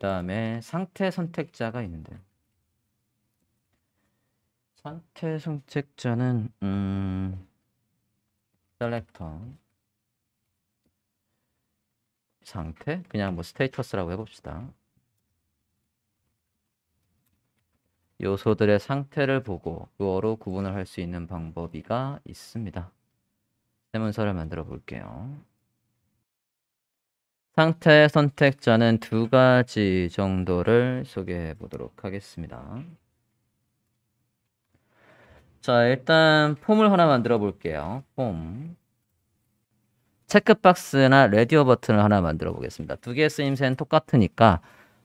다음에 상태 선택자가 있는데 상태 선택자는 셀렉터 상태 그냥 뭐 스테이터스라고 해봅시다. 요소들의 상태를 보고 요어로 구분을 할 수 있는 방법이가 있습니다. 새 문서를 만들어 볼게요. 상태 선택자는 두 가지 정도를 소개해 보도록 하겠습니다. 자, 일단 폼을 하나 만들어 볼게요. 폼. 체크박스나 라디오 버튼을 하나 만들어 보겠습니다. 두 개의 쓰임새는 똑같으니까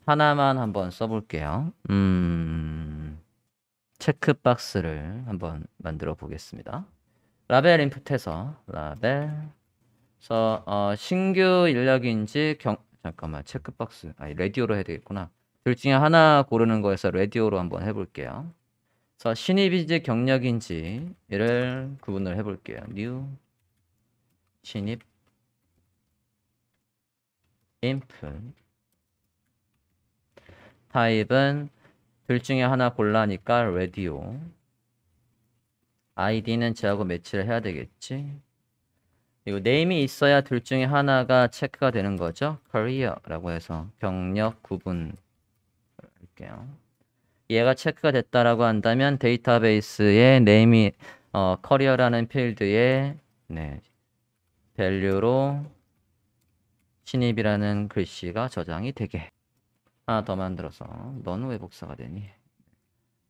하나만 한번 써볼게요. 체크박스를 한번 만들어 보겠습니다. 라벨 인풋해서 라벨 신규 인력인지 잠깐만 체크박스 라디오로 해야 되겠구나. 둘 중에 하나 고르는 거에서 라디오로 한번 해볼게요. 그래서 신입인지 경력인지를 구분을 해볼게요. new 신입 input 타입은 둘 중에 하나 골라니까 라디오 id는 쟤하고 매치를 해야 되겠지. 그리고 name이 있어야 둘 중에 하나가 체크가 되는 거죠. career라고 해서 경력 구분 할게요. 얘가 체크가 됐다라고 한다면 데이터베이스에 name이 career라는 필드에 value로 신입이라는 글씨가 저장이 되게 하나 더 만들어서 너는 왜 복사가 되니?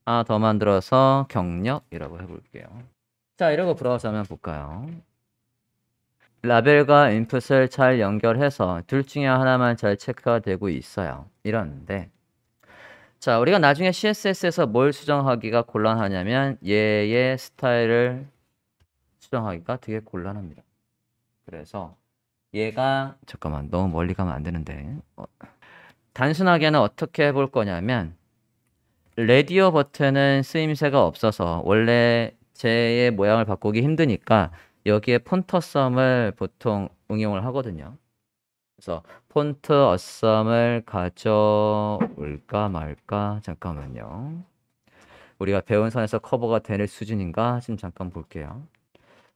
하나 더 만들어서 경력이라고 해볼게요. 자, 이러고 브라우저 한번 볼까요? 라벨과 인풋을 잘 연결해서 둘 중에 하나만 잘 체크가 되고 있어요. 이러는데 자, 우리가 나중에 CSS에서 뭘 수정하기가 곤란하냐면 얘의 스타일을 수정하기가 되게 곤란합니다. 그래서 얘가 잠깐만 너무 멀리 가면 안 되는데 단순하게는 어떻게 해볼 거냐면 라디오 버튼은 쓰임새가 없어서 원래 쟤의 모양을 바꾸기 힘드니까 여기에 폰트 어썸을 보통 응용을 하거든요. 그래서 폰트 어썸을 가져올까 말까 잠깐만요. 우리가 배운 선에서 커버가 되는 수준인가 지금 잠깐 볼게요.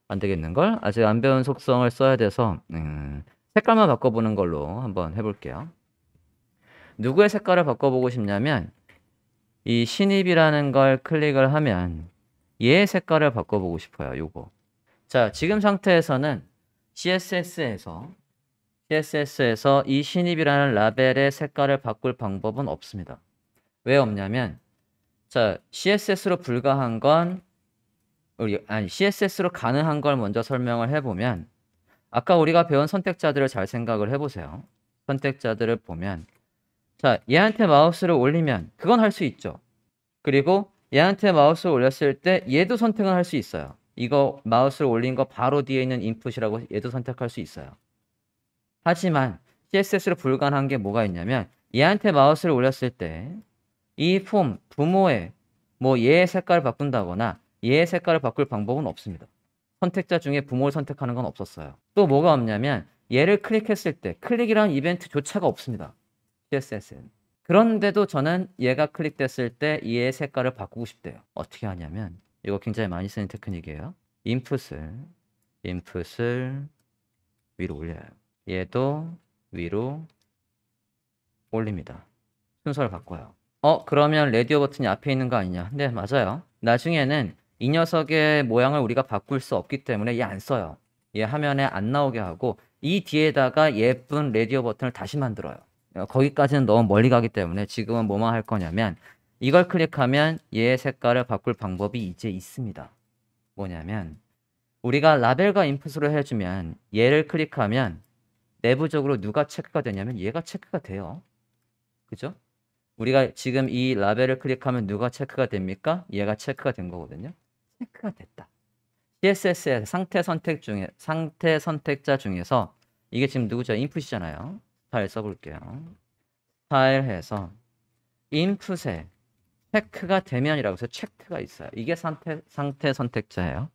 안 되겠는걸? 아직 안 배운 속성을 써야 돼서 색깔만 바꿔보는 걸로 한번 해볼게요. 누구의 색깔을 바꿔보고 싶냐면 이 신입이라는 걸 클릭을 하면 얘의 색깔을 바꿔보고 싶어요. 요거. 자, 지금 상태에서는 CSS에서 이 신입이라는 라벨의 색깔을 바꿀 방법은 없습니다. 왜 없냐면 자, CSS로 불가한 건 CSS로 가능한 걸 먼저 설명을 해보면 아까 우리가 배운 선택자들을 잘 생각을 해보세요. 선택자들을 보면 자, 얘한테 마우스를 올리면 그건 할 수 있죠. 그리고 얘한테 마우스를 올렸을 때 얘도 선택은 할 수 있어요. 이거 마우스를 올린 거 바로 뒤에 있는 인풋이라고 얘도 선택할 수 있어요. 하지만 CSS로 불가능한 게 뭐가 있냐면 얘한테 마우스를 올렸을 때 이 폼, 부모의 얘의 색깔을 바꾼다거나 얘의 색깔을 바꿀 방법은 없습니다. 선택자 중에 부모를 선택하는 건 없었어요. 또 뭐가 없냐면 얘를 클릭했을 때 클릭이라는 이벤트조차가 없습니다. CSS는. 그런데도 저는 얘가 클릭됐을 때 얘의 색깔을 바꾸고 싶대요. 어떻게 하냐면 이거 굉장히 많이 쓰는 테크닉이에요. 인풋을 위로 올려요. 얘도 위로 올립니다. 순서를 바꿔요. 그러면 라디오 버튼이 앞에 있는 거 아니냐? 네, 맞아요. 나중에는 이 녀석의 모양을 우리가 바꿀 수 없기 때문에 얘 안 써요. 얘 화면에 안 나오게 하고 이 뒤에다가 예쁜 라디오 버튼을 다시 만들어요. 거기까지는 너무 멀리 가기 때문에 지금은 뭐만 할 거냐면 이걸 클릭하면 얘의 색깔을 바꿀 방법이 이제 있습니다. 뭐냐면 우리가 라벨과 인풋으로 해주면 얘를 클릭하면 내부적으로 누가 체크가 되냐면 얘가 체크가 돼요. 그죠? 우리가 지금 이 라벨을 클릭하면 누가 체크가 됩니까? 얘가 체크가 된 거거든요. 체크가 됐다. CSS의 상태 선택자 중에서 이게 지금 누구죠? 인풋이잖아요. 스타일 써볼게요. 스타일 해서 인풋에 체크가 되면이라고 해서 체크가 있어요. 이게 상태 선택자예요.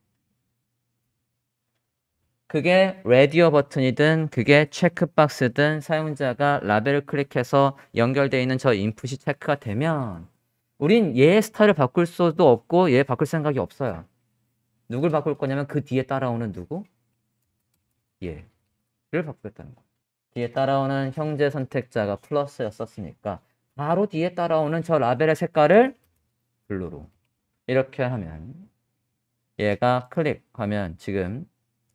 그게 라디오 버튼이든 그게 체크박스든 사용자가 라벨을 클릭해서 연결되어 있는 저 인풋이 체크가 되면 우린 얘의 스타일을 바꿀 수도 없고 얘 바꿀 생각이 없어요. 누굴 바꿀 거냐면 그 뒤에 따라오는 누구? 얘를 바꾸겠다는 거. 뒤에 따라오는 형제 선택자가 플러스였었으니까 바로 뒤에 따라오는 저 라벨의 색깔을 블루로 이렇게 하면 얘가 클릭하면 지금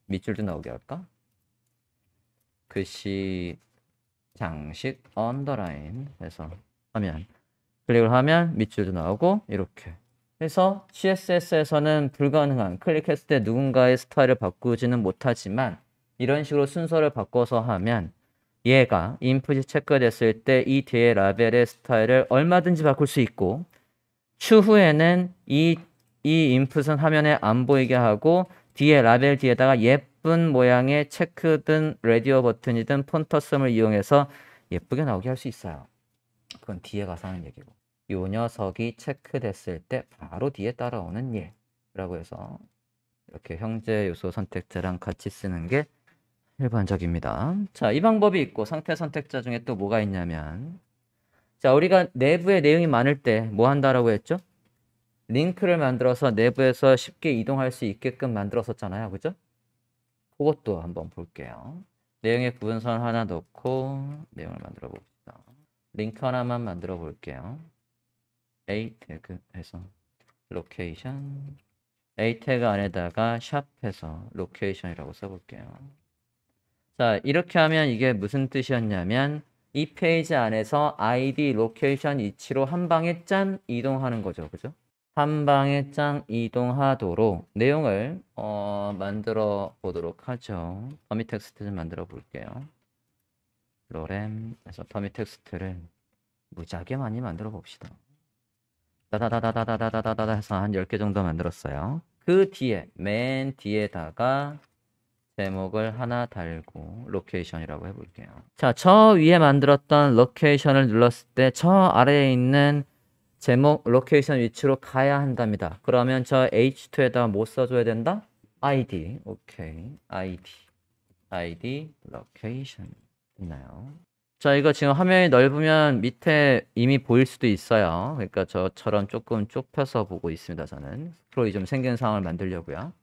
밑줄도 나오게 할까? 글씨 장식 언더라인 해서 하면 클릭을 하면 밑줄도 나오고 이렇게 해서 CSS에서는 불가능한 클릭했을 때 누군가의 스타일을 바꾸지는 못하지만 이런 식으로 순서를 바꿔서 하면 얘가 인풋이 체크됐을 때 이 뒤에 라벨의 스타일을 얼마든지 바꿀 수 있고 추후에는 이 인풋은 화면에 안 보이게 하고 뒤에 라벨 뒤에다가 예쁜 모양의 체크든 라디오 버튼이든 폰터스을 이용해서 예쁘게 나오게 할 수 있어요. 그건 뒤에 가서 하는 얘기고 요 녀석이 체크됐을 때 바로 뒤에 따라오는 얘라고 해서 이렇게 형제 요소 선택자랑 같이 쓰는 게 일반적입니다. 자, 이 방법이 있고 상태 선택자 중에 또 뭐가 있냐면 자, 우리가 내부에 내용이 많을 때 뭐 한다라고 했죠? 링크를 만들어서 내부에서 쉽게 이동할 수 있게끔 만들었었잖아요. 그죠? 그것도 한번 볼게요. 내용의 구분선 하나 넣고 내용을 만들어 봅시다. 링크 하나만 만들어 볼게요. A 태그 해서 로케이션 A 태그 안에다가 샵 해서 로케이션이라고 써볼게요. 자, 이렇게 하면 이게 무슨 뜻이었냐면 이 페이지 안에서 ID 로케이션 위치로 한 방에 짠 이동하는 거죠. 그죠? 한 방에 짱 이동하도록 내용을 만들어 보도록 하죠. 더미 텍스트 좀 만들어 볼게요. 로렘에서 더미 텍스트를 무지하게 많이 만들어 봅시다. 다다다다다다다다다 해서 한 10개 정도 만들었어요. 그 뒤에 맨 뒤에다가 제목을 하나 달고 로케이션이라고 해볼게요. 자, 저 위에 만들었던 로케이션을 눌렀을 때 저 아래에 있는 제목 로케이션 위치로 가야 한답니다. 그러면 저 H2에다가 뭐 써줘야 된다? ID. 오케이. ID 로케이션 있나요? 자, 이거 지금 화면이 넓으면 밑에 이미 보일 수도 있어요. 그러니까 저처럼 조금 좁혀서 보고 있습니다. 저는 스크롤이 좀 생기는 상황을 만들려고요.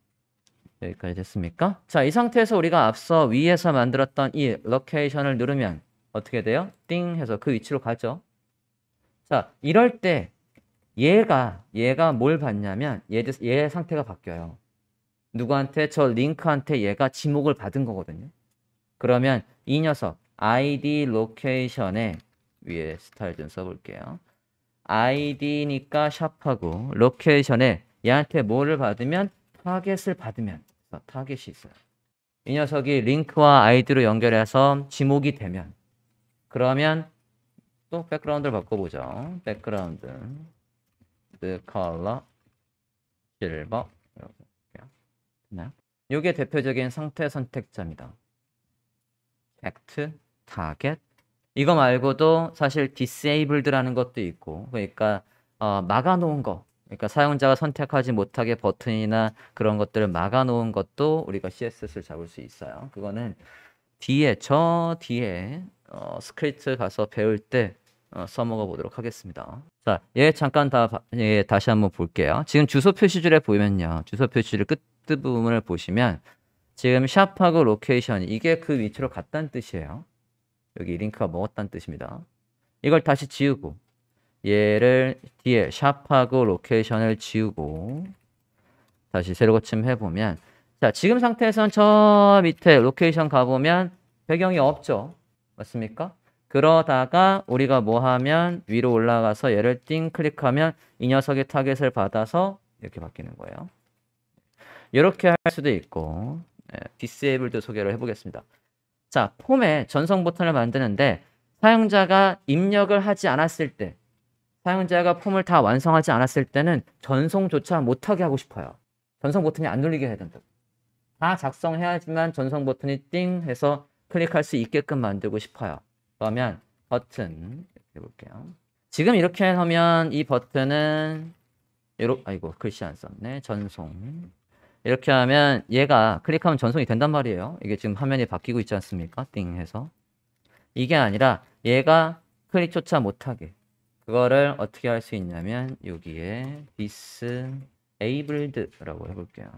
여기까지 됐습니까? 자, 이 상태에서 우리가 앞서 위에서 만들었던 이 로케이션을 누르면 어떻게 돼요? 띵 해서 그 위치로 가죠. 자, 이럴 때 얘가 뭘 받냐면 얘 상태가 바뀌어요. 누구한테? 저 링크한테 얘가 지목을 받은 거거든요. 그러면 이 녀석 ID 로케이션에 위에 스타일 좀 써볼게요. ID니까 샵하고 로케이션에 얘한테 뭐를 받으면 타겟을 받으면 타겟이 있어요. 이 녀석이 링크와 아이디로 연결해서 지목이 되면 그러면 또 백그라운드를 바꿔보죠. 백그라운드 컬러 실버 이렇게 이게 대표적인 상태 선택자입니다. 팩트, 타겟 이거 말고도 사실 disabled라는 것도 있고 그러니까 막아놓은 거 그러니까 사용자가 선택하지 못하게 버튼이나 그런 것들을 막아놓은 것도 우리가 CSS를 잡을 수 있어요. 그거는 저 뒤에 스크립트 가서 배울 때 써먹어 보도록 하겠습니다. 자, 얘 잠깐 다시 한번 볼게요. 지금 주소 표시줄에 보면요. 주소 표시줄 끝부분을 보시면 지금 샵하고 로케이션 이게 그 위치로 갔다는 뜻이에요. 여기 링크가 먹었다는 뜻입니다. 이걸 다시 지우고 얘를 뒤에 샵하고 로케이션을 지우고 다시 새로 고침 해보면 자, 지금 상태에선 저 밑에 로케이션 가보면 배경이 없죠. 맞습니까? 그러다가 우리가 뭐 하면 위로 올라가서 얘를 띵 클릭하면 이 녀석의 타겟을 받아서 이렇게 바뀌는 거예요. 이렇게 할 수도 있고 디세이블도 소개를 해보겠습니다. 자, 폼에 전송 버튼을 만드는데 사용자가 입력을 하지 않았을 때 사용자가 폼을 다 완성하지 않았을 때는 전송조차 못하게 하고 싶어요. 전송 버튼이 안 눌리게 해야 된다. 다 작성해야지만 전송 버튼이 띵 해서 클릭할 수 있게끔 만들고 싶어요. 그러면 버튼 이렇게 해볼게요. 지금 이렇게 하면 이 버튼은 아이고 글씨 안 썼네. 전송 이렇게 하면 얘가 클릭하면 전송이 된단 말이에요. 이게 지금 화면이 바뀌고 있지 않습니까? 띵 해서. 이게 아니라 얘가 클릭조차 못하게. 그거를 어떻게 할 수 있냐면 여기에 disabled라고 해볼게요.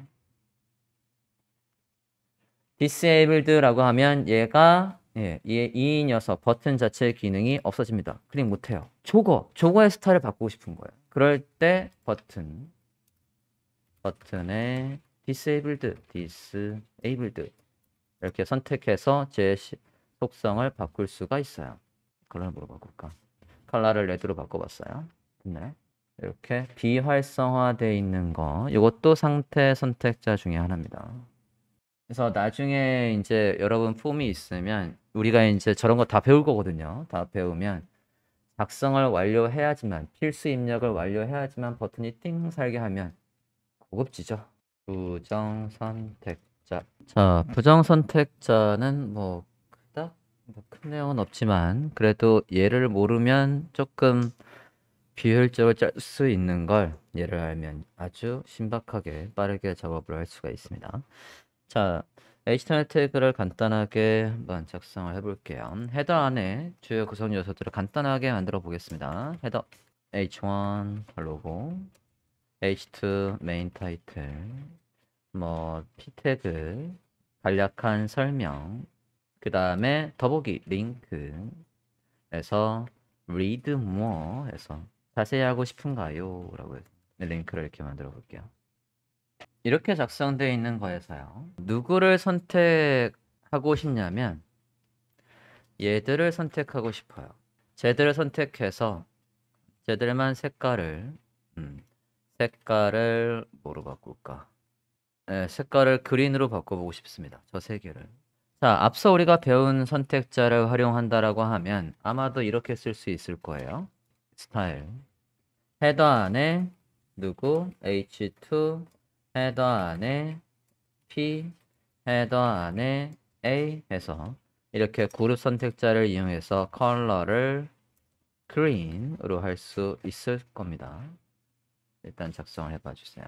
disabled라고 하면 얘가 이 녀석 버튼 자체의 기능이 없어집니다. 클릭 못해요. 저거의 스타일을 바꾸고 싶은 거예요. 그럴 때 버튼에 disableded 이렇게 선택해서 제 속성을 바꿀 수가 있어요. 컬러를 뭐로 바꿀까? 컬러를 레드로 바꿔봤어요. 네. 이렇게 비활성화되어 있는 거 이것도 상태 선택자 중에 하나입니다. 그래서 나중에 이제 여러분 폼이 있으면 우리가 이제 저런 거 다 배울 거거든요. 다 배우면 작성을 완료해야지만 필수 입력을 완료해야지만 버튼이 띵 살게 하면 고급지죠. 부정 선택자. 자, 부정 선택자는 뭐 그닥 큰 내용은 없지만 그래도 얘를 모르면 조금 비효율적으로 짤 수 있는 걸 얘를 알면 아주 신박하게 빠르게 작업을 할 수가 있습니다. 자, HTML 태그를 간단하게 한번 작성을 해볼게요. 헤더 안에 주요 구성 요소들을 간단하게 만들어 보겠습니다. 헤더 h1 로고, h2 메인 타이틀, 뭐 p 태그, 간략한 설명, 그 다음에 더보기 링크에서 read more 해서 자세히 하고 싶은가요? 라고 해서 링크를 이렇게 만들어 볼게요. 이렇게 작성되어 있는 거에서요. 누구를 선택하고 싶냐면 얘들을 선택하고 싶어요. 쟤들을 선택해서 쟤들만 색깔을 뭐로 바꿀까? 네, 색깔을 그린으로 바꿔보고 싶습니다. 저 세 개를. 자, 앞서 우리가 배운 선택자를 활용한다라고 하면 아마도 이렇게 쓸 수 있을 거예요. 스타일. 헤더 안에 누구? h2 헤더 안에 p 헤더 안에 a 해서 이렇게 그룹 선택자를 이용해서 컬러를 green으로 할 수 있을 겁니다. 일단 작성을 해봐 주세요.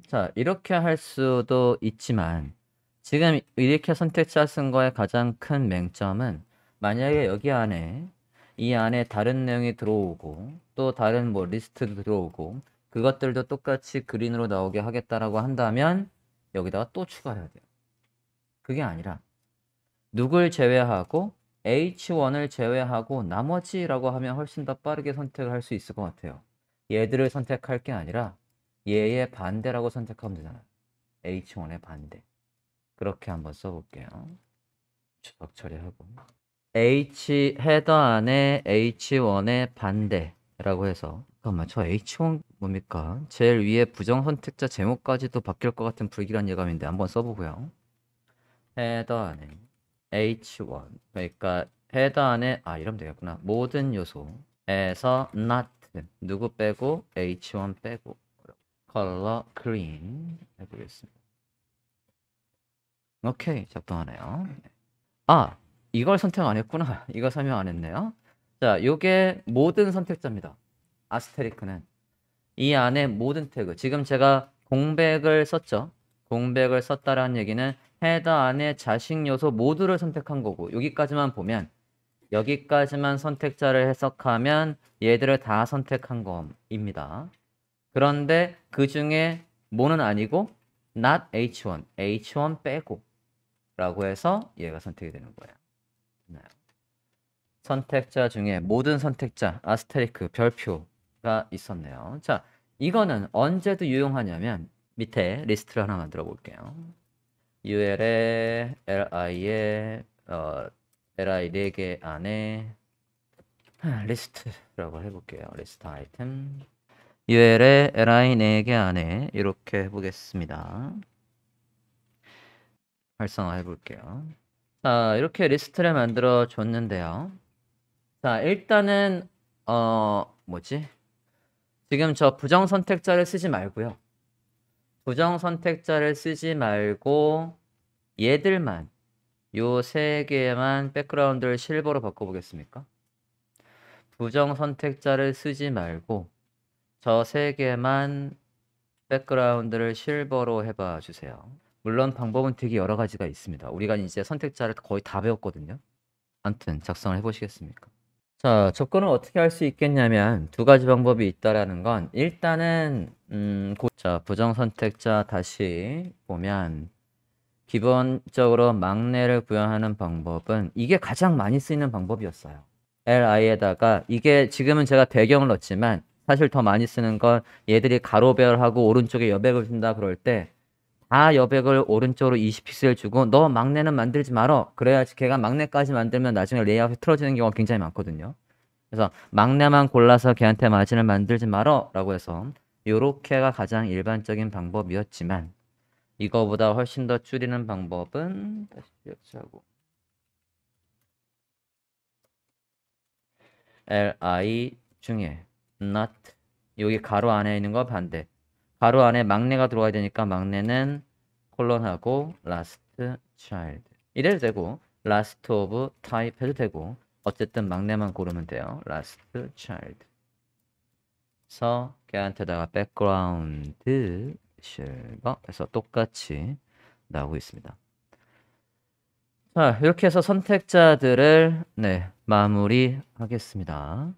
자, 이렇게 할 수도 있지만 지금 이렇게 선택자 쓴 거의 가장 큰 맹점은 만약에 여기 안에 이 안에 다른 내용이 들어오고 또 다른 뭐 리스트도 들어오고 그것들도 똑같이 그린으로 나오게 하겠다라고 한다면 여기다가 또 추가해야 돼요. 그게 아니라 누굴 제외하고 H1을 제외하고 나머지라고 하면 훨씬 더 빠르게 선택을 할 수 있을 것 같아요. 얘들을 선택할 게 아니라 얘의 반대라고 선택하면 되잖아요. H1의 반대. 그렇게 한번 써볼게요. 주석 처리하고 H 헤더 안에 H1의 반대라고 해서 잠깐만 저 H1 뭡니까? 제일 위에 부정 선택자 제목까지도 바뀔 것 같은 불길한 예감인데 한번 써보고요. 헤더 안에 H1 그러니까 헤더 안에 이러면 되겠구나. 모든 요소에서 not 누구 빼고 H1 빼고 컬러 green 해보겠습니다. 오케이 작동하네요. 이걸 선택 안 했구나. 이거 설명 안 했네요. 자, 요게 모든 선택자입니다. 아스테리크는 이 안에 모든 태그. 지금 제가 공백을 썼죠. 공백을 썼다라는 얘기는 헤더 안에 자식 요소 모두를 선택한 거고 여기까지만 보면 여기까지만 선택자를 해석하면 얘들을 다 선택한 겁니다. 그런데 그 중에 뭐는 아니고 not H1, H1 빼고 라고 해서 얘가 선택이 되는 거예요. 네. 선택자 중에 모든 선택자 아스테리크 별표가 있었네요. 자, 이거는 언제도 유용하냐면 밑에 리스트를 하나 만들어 볼게요. UL에 LI에 LI 4개 안에 리스트라고 해볼게요. 리스트 아이템 UL에 LI 4개 안에 이렇게 해보겠습니다. 활성화 해볼게요. 자, 이렇게 리스트를 만들어 줬는데요. 자, 일단은 지금 저 부정 선택자를 쓰지 말고요. 부정 선택자를 쓰지 말고 얘들만 요 세 개만 백그라운드를 실버로 바꿔보겠습니까? 부정 선택자를 쓰지 말고 저 세 개만 백그라운드를 실버로 해봐 주세요. 물론 방법은 되게 여러 가지가 있습니다. 우리가 이제 선택자를 거의 다 배웠거든요. 아무튼 작성을 해보시겠습니까? 자, 접근을 어떻게 할 수 있겠냐면 두 가지 방법이 있다라는 건 일단은 자, 부정 선택자 다시 보면 기본적으로 막내를 구현하는 방법은 이게 가장 많이 쓰이는 방법이었어요. li에다가 이게 지금은 제가 배경을 넣었지만 사실 더 많이 쓰는 건 얘들이 가로배열하고 오른쪽에 여백을 준다 그럴 때 다 여백을 오른쪽으로 20픽셀 주고 너 막내는 만들지 말어. 그래야지 걔가 막내까지 만들면 나중에 레이아웃이 틀어지는 경우가 굉장히 많거든요. 그래서 막내만 골라서 걔한테 마진을 만들지 말어 라고 해서 요렇게가 가장 일반적인 방법이었지만 이거보다 훨씬 더 줄이는 방법은 다시 기억하고 li 중에 not 여기 가로 안에 있는 거 반대 가로 안에 막내가 들어가야 되니까 막내는 콜론하고 last child 이래도 되고 last of type 해도 되고 어쨌든 막내만 고르면 돼요. last child 그래서 걔한테다가 background 실버 해서 똑같이 나오고 있습니다. 자, 이렇게 해서 선택자들을 마무리하겠습니다.